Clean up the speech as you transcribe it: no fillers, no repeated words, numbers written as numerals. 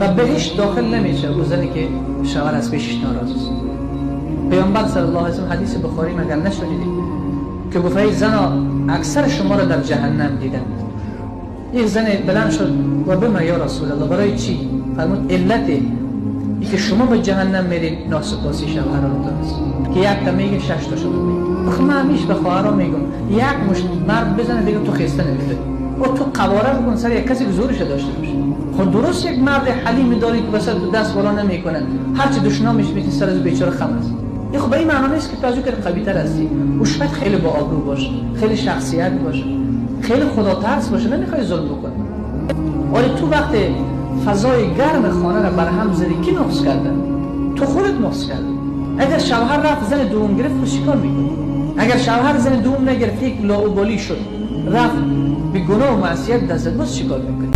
و بهشت داخل نمیشه اون زنی که شوهر از پیشش ناراض است. پیامبر صلی الله علیه و سلم حدیث بخاری مگر نشنیدید که گفت ای زنا اکثر شما را در جهنم دیدم. یک زن بلند شد و بما یا رسول الله برای چی؟ فرمود علت ای که شما به جهنم میرید ناسپاسی شوهرانتون است که یک تا میگه 6 تا شما میگه. آخه من همیشه به خواهرام میگم یک مشت مرد بزنه دیگه تو خسته نمیشه و تو قواره بکن سر یک کسی که زورش داشته باشه. خود درست یک مرد حلیمی داری که وسط تو دست بالا نمیکنه، هرچی دشنامش میگه سر از بیچاره خم است. این خب به این معنی نیست که تو از اون که قوی تر هستی. او شاید خیلی با آبرو باشه، خیلی شخصیت باشه، خیلی خدا ترس باشه، نمیخوای ظلم بکنه. ولی تو وقتی فضای گرم خانه را برهم زدی کی نقص کرده؟ تو خودت نقص کردی. اگر شوهر رفت زن دوم گرفت تو چیکار میکنی؟ اگر شوهر زن دوم نگرفت یک لاابالی شد رفت به گناه و معصیت دست داد، باز چیکار میکنی؟